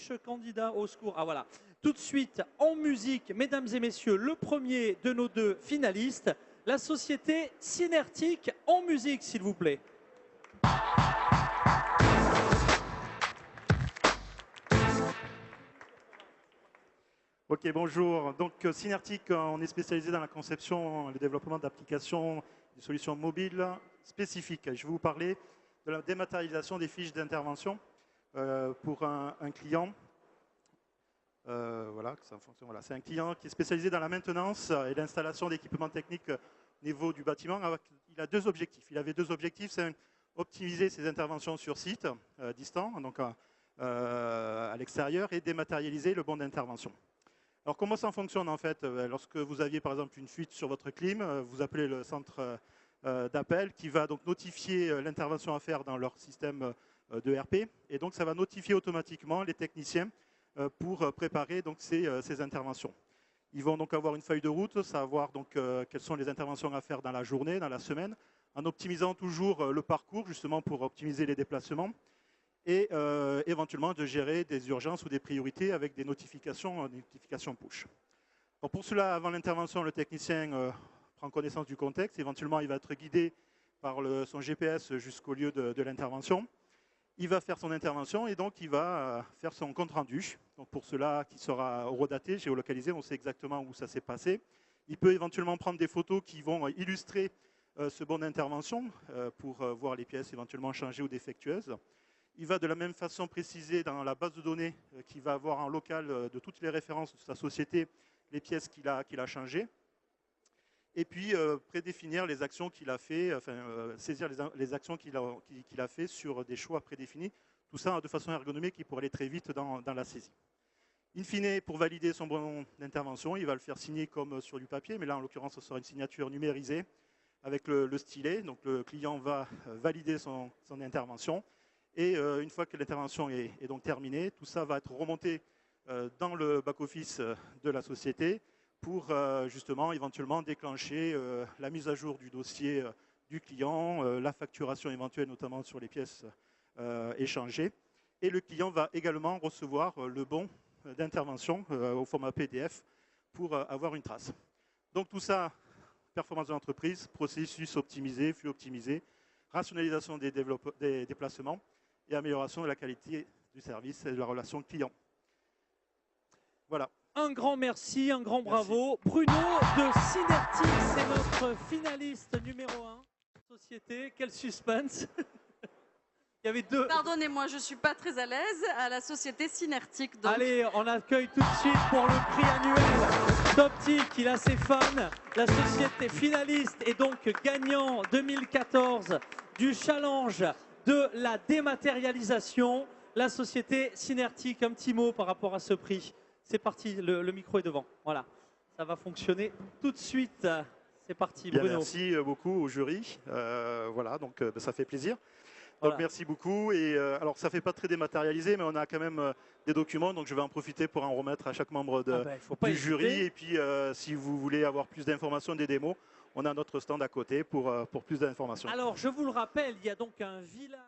cherche candidat au secours. Ah voilà. Tout de suite, en musique, mesdames et messieurs, le premier de nos deux finalistes, la société Synertic en musique, s'il vous plaît. Ok, bonjour. Donc, Synertic, on est spécialisé dans la conception et le développement d'applications, de solutions mobiles spécifiques. Je vais vous parler de la dématérialisation des fiches d'intervention pour un client. Voilà, que ça fonctionne. Voilà. C'est un client qui est spécialisé dans la maintenance et l'installation d'équipements techniques au niveau du bâtiment. Il a deux objectifs. Il avait deux objectifs. C'est optimiser ses interventions sur site, distant, donc à l'extérieur, et dématérialiser le bon d'intervention. Alors comment ça fonctionne en fait? Lorsque vous aviez par exemple une fuite sur votre clim, vous appelez le centre d'appel qui va donc notifier l'intervention à faire dans leur système de RP. Et donc ça va notifier automatiquement les techniciens pour préparer donc ces interventions. Ils vont donc avoir une feuille de route, savoir donc quelles sont les interventions à faire dans la journée, dans la semaine, en optimisant toujours le parcours justement pour optimiser les déplacements et éventuellement de gérer des urgences ou des priorités avec des notifications push. Donc pour cela, avant l'intervention, le technicien prend connaissance du contexte. Éventuellement, il va être guidé par son GPS jusqu'au lieu de l'intervention. Il va faire son intervention et donc il va faire son compte-rendu. Donc pour cela, qui sera horodaté, géolocalisé, on sait exactement où ça s'est passé. Il peut éventuellement prendre des photos qui vont illustrer ce bon d'intervention pour voir les pièces éventuellement changées ou défectueuses. Il va de la même façon préciser dans la base de données qu'il va avoir en local de toutes les références de sa société les pièces qu'il a changées. Et puis prédéfinir les actions qu'il a fait, saisir les actions qu'il a fait sur des choix prédéfinis. Tout ça de façon ergonomique qui pourrait aller très vite dans la saisie. In fine, pour valider son bon d'intervention, il va le faire signer comme sur du papier, mais là en l'occurrence ce sera une signature numérisée avec le stylet. Donc le client va valider son intervention. Et une fois que l'intervention est donc terminée, tout ça va être remonté dans le back-office de la société pour justement éventuellement déclencher la mise à jour du dossier du client, la facturation éventuelle notamment sur les pièces échangées. Et le client va également recevoir le bon d'intervention au format PDF pour avoir une trace. Donc tout ça, performance de l'entreprise, processus optimisé, flux optimisé, rationalisation des déplacements et amélioration de la qualité du service et de la relation client. Voilà. Un grand merci, un grand bravo. Bruno de Synertic, c'est notre finaliste numéro 1. Société, quel suspense. Il y avait deux. Pardonnez-moi, je ne suis pas très à l'aise à la société Synertic. Donc. Allez, on accueille tout de suite pour le prix annuel d'Optique. Il a ses fans. La société finaliste et donc gagnant 2014 du challenge de la dématérialisation. La société Synertic, un petit mot par rapport à ce prix. C'est parti, le micro est devant. Voilà, ça va fonctionner tout de suite. C'est parti, Bien, Bruno. merci beaucoup au jury. Voilà, donc ça fait plaisir. Voilà. Donc merci beaucoup. Et alors ça ne fait pas très dématérialisé, mais on a quand même des documents, donc je vais en profiter pour en remettre à chaque membre du jury. Et puis si vous voulez avoir plus d'informations, des démos, on a notre stand à côté pour plus d'informations. Alors je vous le rappelle, il y a donc un village.